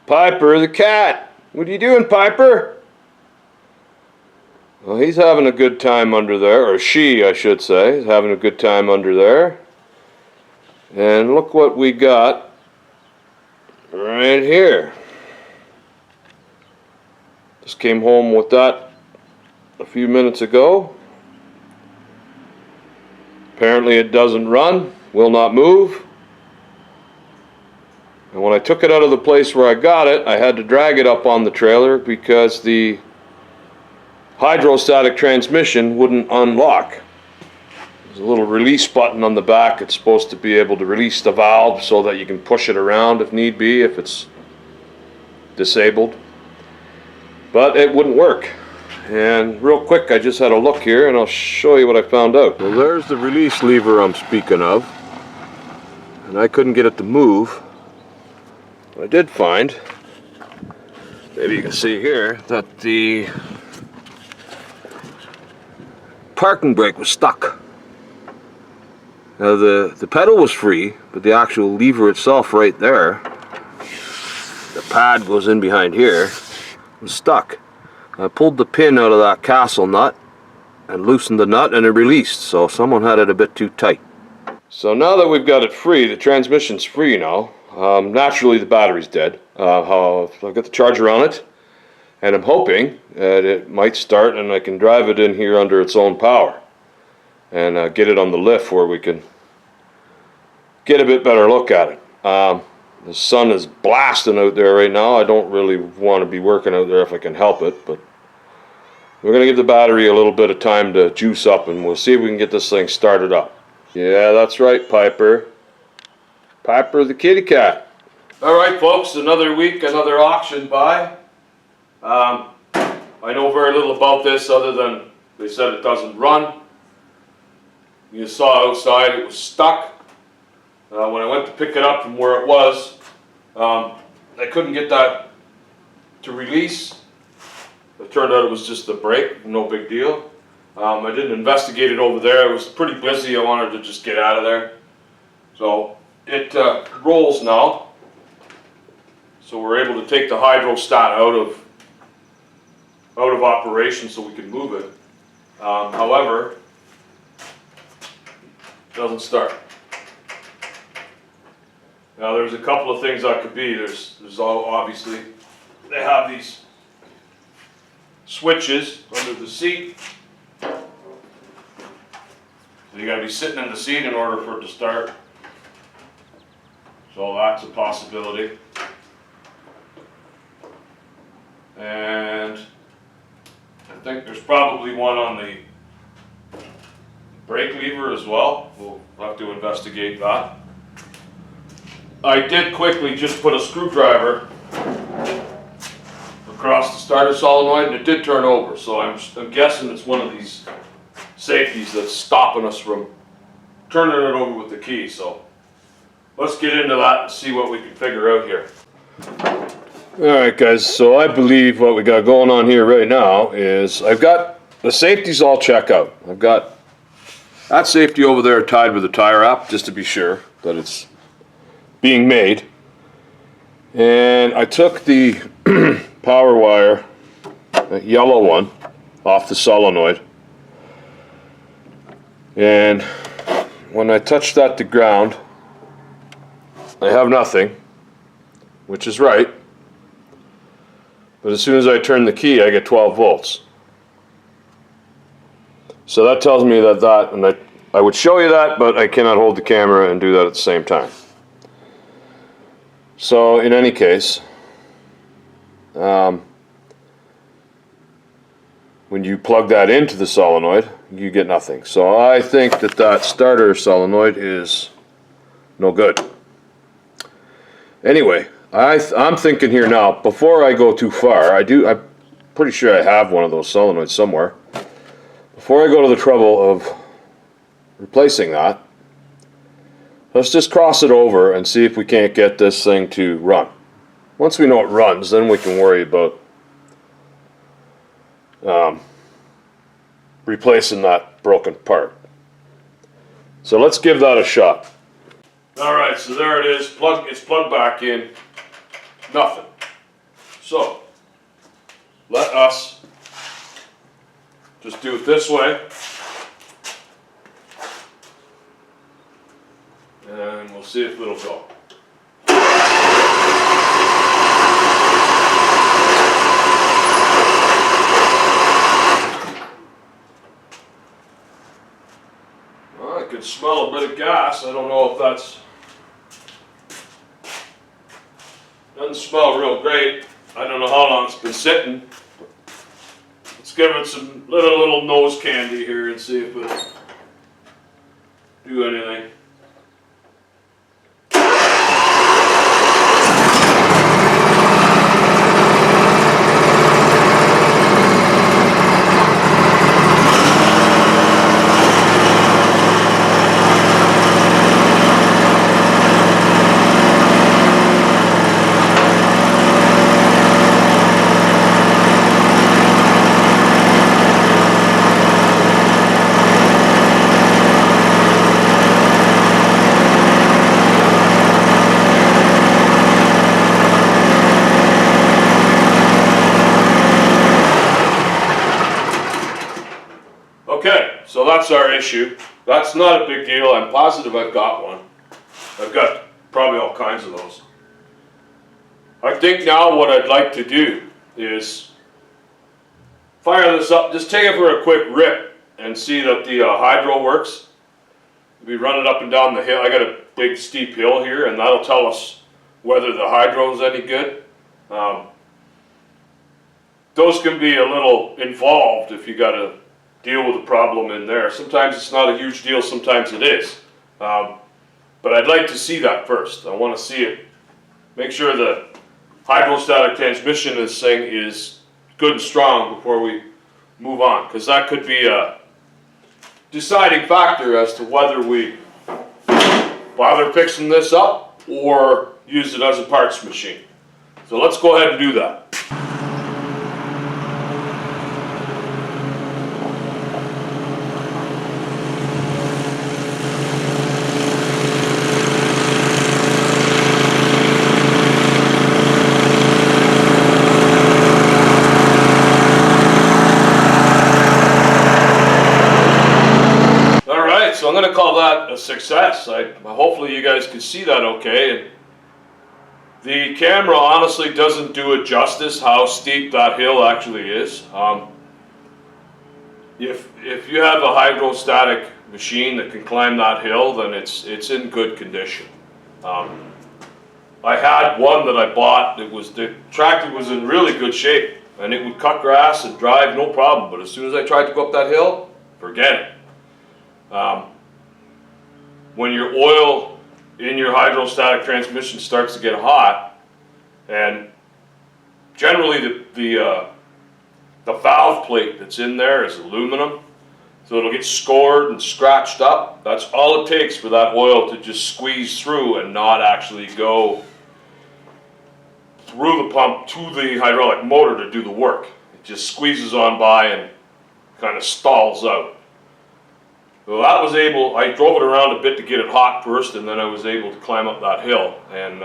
Piper the cat. What are you doing, Piper? Well, he's having a good time under there, or she, I should say, is having a good time under there. And look what we got right here. Just came home with that a few minutes ago. Apparently it doesn't run, will not move. And when I took it out of the place where I got it, I had to drag it up on the trailer because the hydrostatic transmission wouldn't unlock. There's a little release button on the back. It's supposed to be able to release the valve so that you can push it around if need be, if it's disabled. But it wouldn't work. And real quick, I just had a look here and I'll show you what I found out. Well, there's the release lever I'm speaking of. And I couldn't get it to move. I did find, maybe you can see here, that the parking brake was stuck. Now the pedal was free, but the actual lever itself right there, the pad goes in behind here, was stuck. I pulled the pin out of that castle nut and loosened the nut and it released, so someone had it a bit too tight. So now that we've got it free, the transmission's free now. Naturally the battery's dead. I've got the charger on it and I'm hoping that it might start and I can drive it in here under its own power and get it on the lift where we can get a bit better look at it. The sun is blasting out there right now. I don't really want to be working out there if I can help it, but we're going to give the battery a little bit of time to juice up and we'll see if we can get this thing started up. Yeah, that's right, Piper. Piper the kitty cat. Alright folks, another week, another auction buy. I know very little about this other than they said it doesn't run. You saw outside it was stuck. When I went to pick it up from where it was, I couldn't get that to release. It turned out it was just the brake, no big deal. I didn't investigate it over there. It was pretty busy. I wanted to just get out of there. So it rolls now. So we're able to take the hydrostat out of operation so we can move it. However, it doesn't start. Now there's a couple of things that could be. There's obviously, they have these switches under the seat. So you gotta be sitting in the seat in order for it to start. So that's a possibility. And I think there's probably one on the brake lever as well. We'll have to investigate that. I did quickly just put a screwdriver across the starter solenoid and it did turn over, so I'm guessing it's one of these safeties that's stopping us from turning it over with the key. So let's get into that and see what we can figure out here. Alright guys, so I believe what we got going on here right now is I've got the safeties all check out. I've got that safety over there tied with a tie wrap just to be sure that it's being made. And I took the power wire, that yellow one, off the solenoid. And when I touch that to ground, I have nothing, which is right. But as soon as I turn the key, I get 12 volts. So that tells me that and I would show you that, but I cannot hold the camera and do that at the same time. So in any case, when you plug that into the solenoid, you get nothing. So I think that starter solenoid is no good. Anyway, I'm thinking here now, before I go too far, I'm pretty sure I have one of those solenoids somewhere. Before I go to the trouble of replacing that, let's just cross it over and see if we can't get this thing to run. Once we know it runs, then we can worry about replacing that broken part. So let's give that a shot. Alright, so there it is. It's plugged back in. Nothing. So let us just do it this way, and we'll see if it'll go. Well, I can smell a bit of gas. I don't know if that's... Doesn't smell real great. I don't know how long it's been sitting. Let's give it some little nose candy here and see if it'll do anything. Okay, so that's our issue. That's not a big deal. I'm positive I've got one. I've got probably all kinds of those. I think now what I'd like to do is fire this up, just take it for a quick rip and see that the hydro works. We run it up and down the hill. I got a big steep hill here, and that'll tell us whether the hydro is any good. Those can be a little involved if you got to deal with a problem in there. Sometimes it's not a huge deal, sometimes it is. But I'd like to see that first. I want to see it. Make sure the hydrostatic transmission of this thing is good and strong before we move on, because that could be a deciding factor as to whether we bother fixing this up or use it as a parts machine. So let's go ahead and do that. So I'm going to call that a success. Hopefully you guys can see that okay. And the camera honestly doesn't do it justice how steep that hill actually is. If you have a hydrostatic machine that can climb that hill, then it's in good condition. I had one that I bought. The tractor was in really good shape, and it would cut grass and drive no problem. But as soon as I tried to go up that hill, forget it. When your oil in your hydrostatic transmission starts to get hot, and generally the valve plate that's in there is aluminum, so it'll get scored and scratched up. That's all it takes for that oil to just squeeze through and not actually go through the pump to the hydraulic motor to do the work. It just squeezes on by and kind of stalls out. So that was able, I drove it around a bit to get it hot first, and then I was able to climb up that hill, and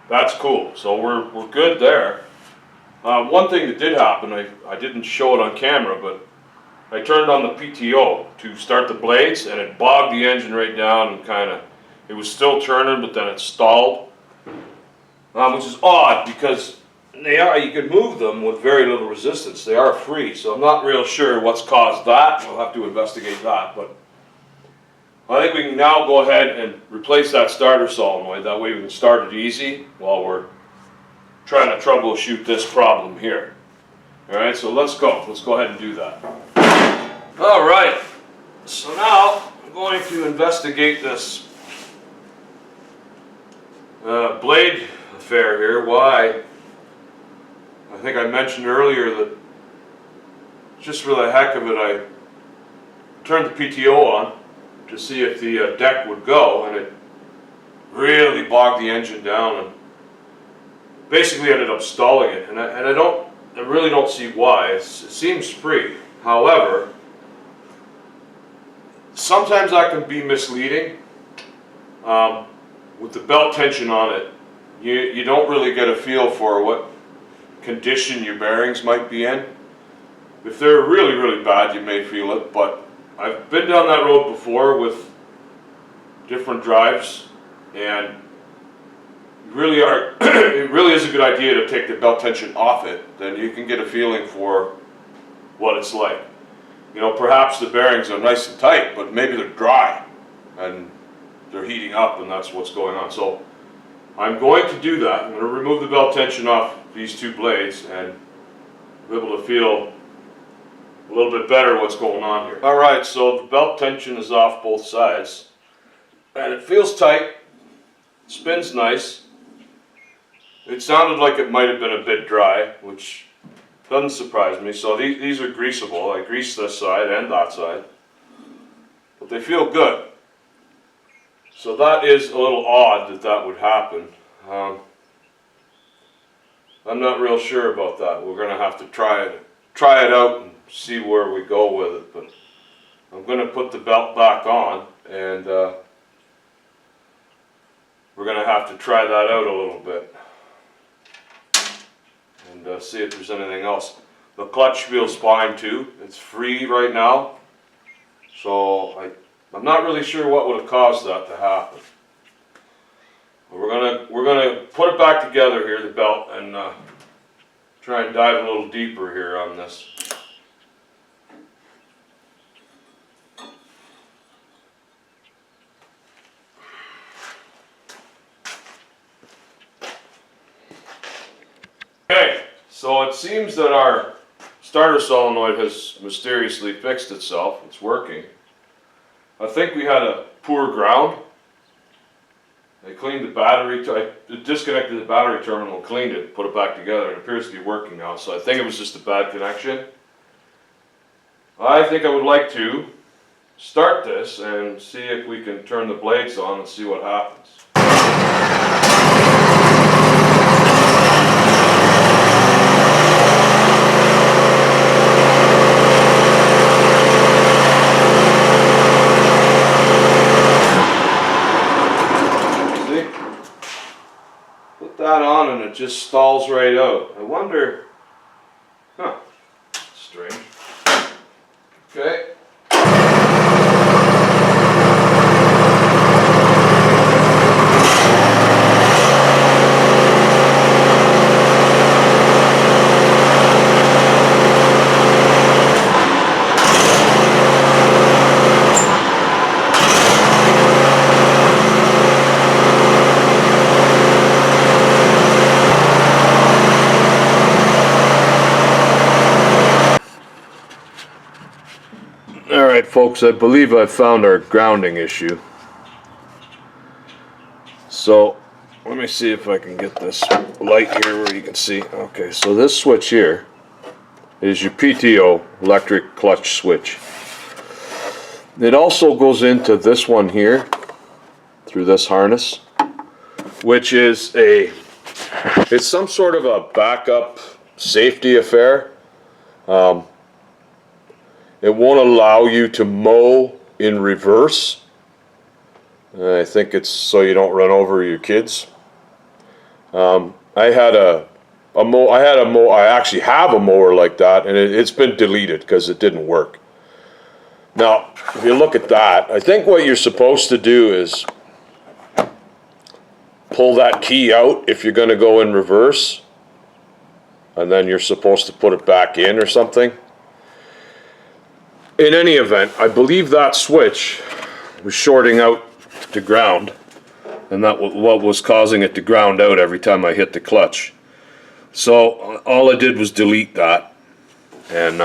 that's cool. So we're good there. One thing that did happen, I didn't show it on camera, but I turned on the PTO to start the blades, and it bogged the engine right down, and it was still turning, but then it stalled, which is odd because you can move them with very little resistance. They are free, so I'm not real sure what's caused that. We'll have to investigate that, but I think we can now go ahead and replace that starter solenoid. That way we can start it easy while we're trying to troubleshoot this problem here. Alright, so let's go. Let's go ahead and do that. Alright, so now I'm going to investigate this blade affair here. Why? I think I mentioned earlier that just for the heck of it, I turned the PTO on to see if the deck would go, and it really bogged the engine down and basically ended up stalling it. And I really don't see why. It seems free. However, sometimes that can be misleading. With the belt tension on it, you don't really get a feel for condition your bearings might be in. If they're really, really bad, you may feel it, but I've been down that road before with different drives, and really it really is a good idea to take the belt tension off it. Then you can get a feeling for what it's like. You know, perhaps the bearings are nice and tight, but maybe they're dry and they're heating up, and that's what's going on. So I'm going to do that. I'm going to remove the belt tension off these two blades and be able to feel a little bit better what's going on here. Alright, so the belt tension is off both sides, and it feels tight, spins nice. It sounded like it might have been a bit dry, which doesn't surprise me. So these are greasable. I grease this side and that side, but they feel good. So that is a little odd that that would happen. I'm not real sure about that. We're going to have to try it out and see where we go with it. But I'm going to put the belt back on, and we're going to have to try that out a little bit and see if there's anything else. The clutch feels fine too. It's free right now, so I'm not really sure what would have caused that to happen. But we're gonna put it back together here, the belt, and try and dive a little deeper here on this. Okay, so it seems that our starter solenoid has mysteriously fixed itself. It's working. I think we had a poor ground. I cleaned the battery, I disconnected the battery terminal, cleaned it, put it back together, and it appears to be working now. So I think it was just a bad connection. I think I would like to start this and see if we can turn the blades on and see what happens. That on and it just stalls right out. I wonder, strange. Okay. Alright folks, I believe I've found our grounding issue. So, let me see if I can get this light here where you can see. Okay, so this switch here is your PTO electric clutch switch. It also goes into this one here, through this harness, which is it's some sort of a backup safety affair. It won't allow you to mow in reverse. I think it's so you don't run over your kids. I actually have a mower like that, and it's been deleted because it didn't work. Now, if you look at that, I think what you're supposed to do is pull that key out if you're going to go in reverse, and then you're supposed to put it back in or something. In any event, I believe that switch was shorting out to ground, and that was what was causing it to ground out every time I hit the clutch. So all I did was delete that, and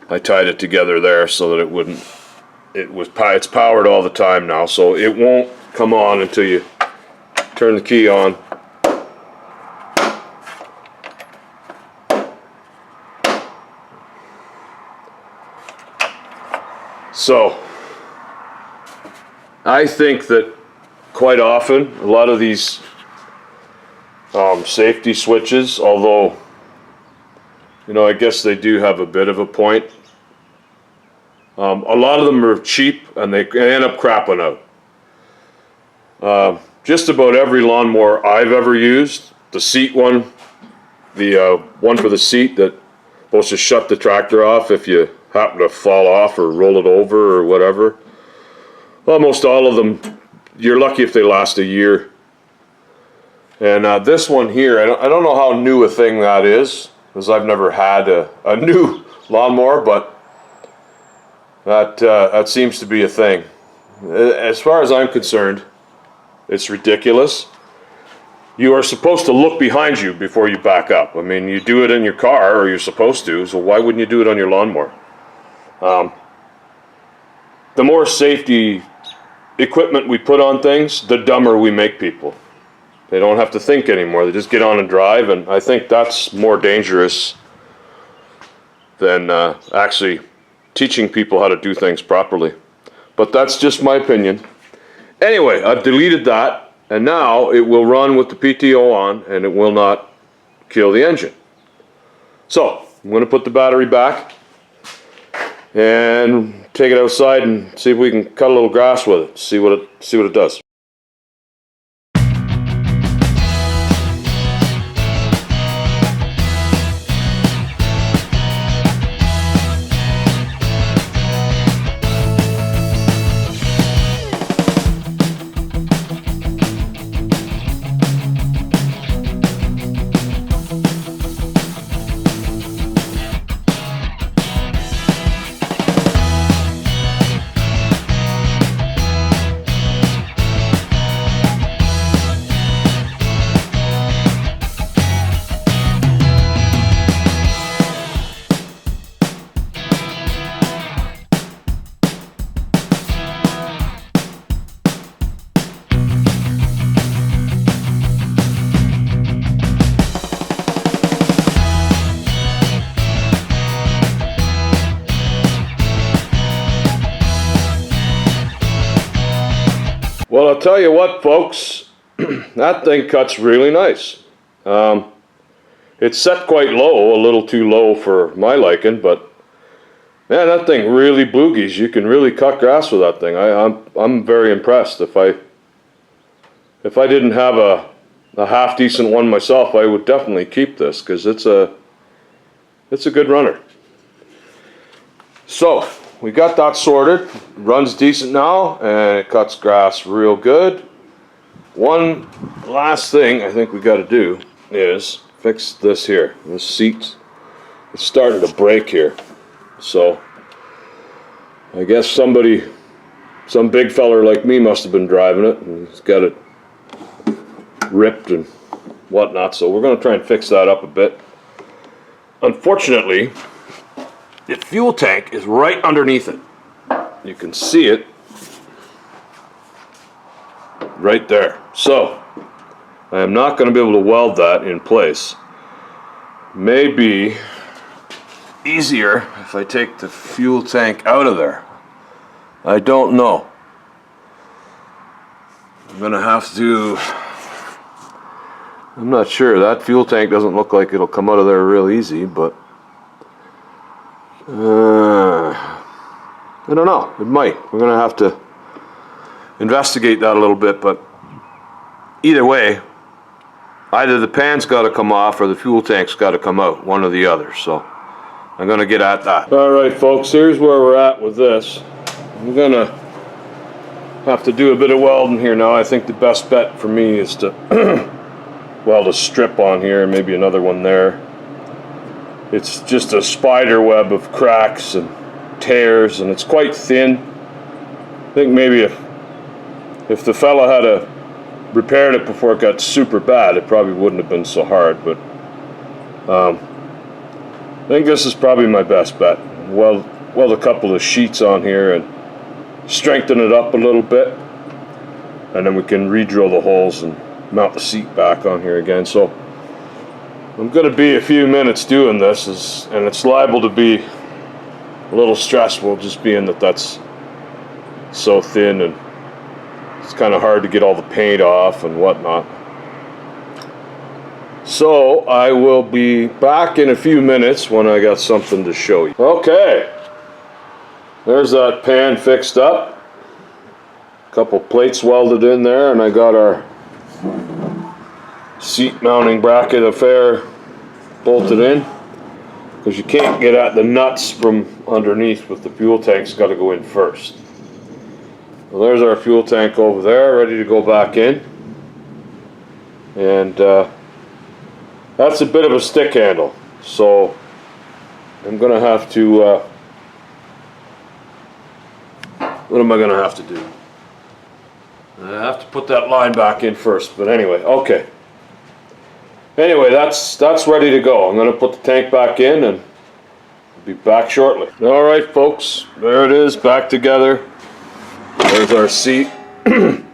I tied it together there so that it wouldn't. It's powered all the time now, so it won't come on until you turn the key on. So, I think that quite often, a lot of these safety switches, although, you know, I guess they do have a bit of a point, a lot of them are cheap and they end up crapping out. Just about every lawnmower I've ever used, the seat one, the one for the seat that supposed to shut the tractor off if you happen to fall off or roll it over or whatever. Almost all of them, you're lucky if they last a year. And this one here, I don't know how new a thing that is, because I've never had a new lawnmower, but that seems to be a thing. As far as I'm concerned, it's ridiculous. You are supposed to look behind you before you back up. I mean, you do it in your car, or you're supposed to, so why wouldn't you do it on your lawnmower? The more safety equipment we put on things, the dumber we make people. They don't have to think anymore. They just get on and drive, and I think that's more dangerous than actually teaching people how to do things properly. But that's just my opinion. Anyway, I've deleted that, and now it will run with the PTO on, and it will not kill the engine. So, I'm going to put the battery back and take it outside and see if we can cut a little grass with it, see what it does. Well, I'll tell you what, folks, that thing cuts really nice. It's set quite low, a little too low for my liking, but man, that thing really boogies. You can really cut grass with that thing. I'm very impressed. If I didn't have a half decent one myself, I would definitely keep this because it's a good runner. So we got that sorted. Runs decent now, and it cuts grass real good. One last thing I think we got to do is fix this here. This seat, it's starting to break here. So I guess some big feller like me must have been driving it and he's got it ripped and whatnot. So we're going to try and fix that up a bit. Unfortunately, the fuel tank is right underneath it. You can see it right there. So I am not going to be able to weld that in place. Maybe easier if I take the fuel tank out of there. I don't know. I'm going to have to... I'm not sure. That fuel tank doesn't look like it'll come out of there real easy, but I don't know. It might. We're going to have to investigate that a little bit, but either way, either the pan's got to come off or the fuel tank's got to come out, one or the other. So I'm going to get at that. All right, folks, here's where we're at with this. I'm going to have to do a bit of welding here now. I think the best bet for me is to weld a strip on here and maybe another one there. It's just a spider web of cracks and tears, and it's quite thin. I think maybe if the fella had repaired it before it got super bad, it probably wouldn't have been so hard, but I think this is probably my best bet. Weld a couple of sheets on here and strengthen it up a little bit, and then we can re-drill the holes and mount the seat back on here again. So I'm going to be a few minutes doing this, and it's liable to be a little stressful, just being that that's so thin and it's kind of hard to get all the paint off and whatnot. So I will be back in a few minutes when I got something to show you. Okay, there's that pan fixed up. couple plates welded in there, and I got our seat mounting bracket affair bolted in, because you can't get at the nuts from underneath with the fuel tank's got to go in first. Well, there's our fuel tank over there, ready to go back in. And that's a bit of a stick handle, so I'm gonna have to what am I gonna have to do? I have to put that line back in first, but anyway, okay. Anyway, that's ready to go. I'm gonna put the tank back in and be back shortly. All right, folks, there it is, back together. There's our seat. And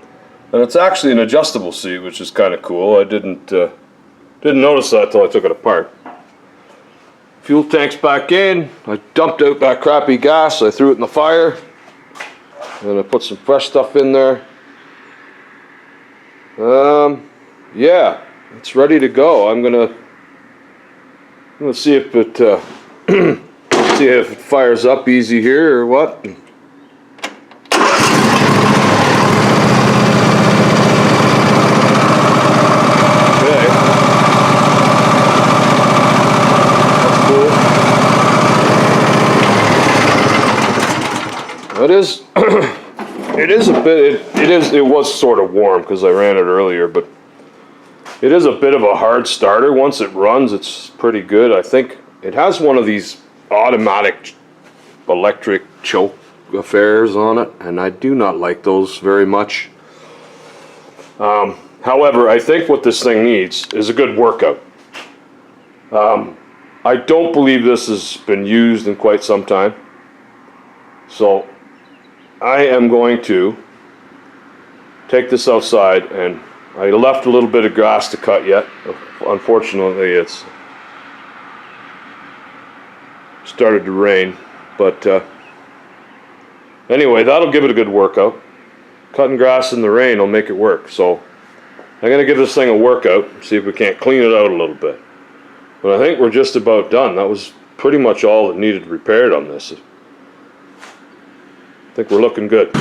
it's actually an adjustable seat, which is kind of cool. I didn't notice that until I took it apart. Fuel tank's back in. I dumped out that crappy gas. I threw it in the fire. And I put some fresh stuff in there. Yeah, it's ready to go. I'm gonna see if it see if it fires up easy here or what. It was sort of warm because I ran it earlier, but it is a bit of a hard starter. Once it runs, it's pretty good. I think it has one of these automatic electric choke affairs on it, and I do not like those very much. However, I think what this thing needs is a good workout. I don't believe this has been used in quite some time, so I am going to take this outside, and I left a little bit of grass to cut yet. Unfortunately, it's started to rain, but anyway, that'll give it a good workout. Cutting grass in the rain will make it work, so I'm going to give this thing a workout, see if we can't clean it out a little bit. But I think we're just about done. That was pretty much all that needed repaired on this. I think we're looking good.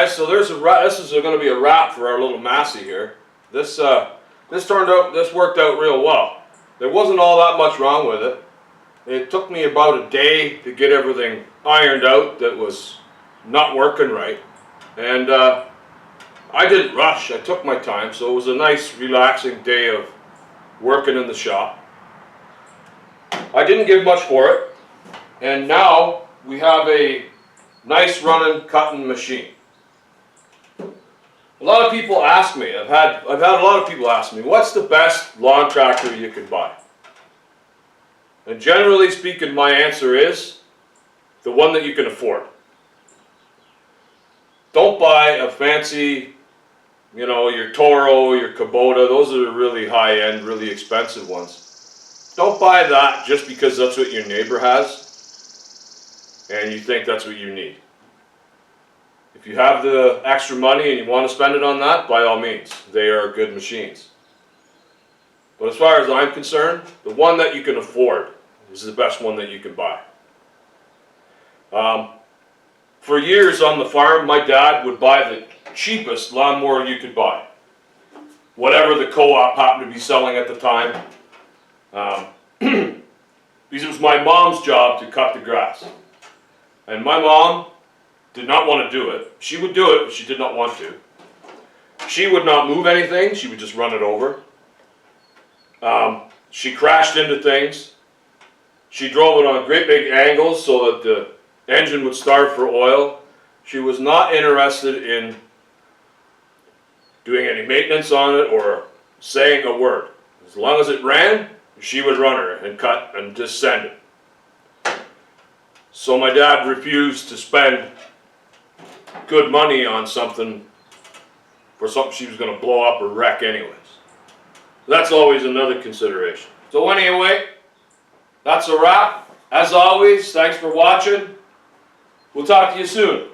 So this is going to be a wrap for our little Massey here. This worked out real well. There wasn't all that much wrong with it. It took me about a day to get everything ironed out that was not working right. And I didn't rush. I took my time, so it was a nice, relaxing day of working in the shop. I didn't give much for it, and now we have a nice running cutting machine. A lot of people ask me, I've had a lot of people ask me, what's the best lawn tractor you can buy? And generally speaking, my answer is the one that you can afford. Don't buy a fancy, you know, your Toro, your Kubota. Those are the really high-end, really expensive ones. Don't buy that just because that's what your neighbor has and you think that's what you need. If you have the extra money and you want to spend it on that, by all means, they are good machines. But as far as I'm concerned, the one that you can afford is the best one that you can buy. For years on the farm, my dad would buy the cheapest lawnmower you could buy. Whatever the co-op happened to be selling at the time. Because it was my mom's job to cut the grass. And my mom did not want to do it. She would do it, but she did not want to. She would not move anything, she would just run it over. She crashed into things. She drove it on great big angles so that the engine would starve for oil. She was not interested in doing any maintenance on it or saying a word. As long as it ran, she would run her and cut and just send it. So my dad refused to spend good money on something for something she was going to blow up or wreck anyways. That's always another consideration. So anyway, that's a wrap. As always, thanks for watching. We'll talk to you soon.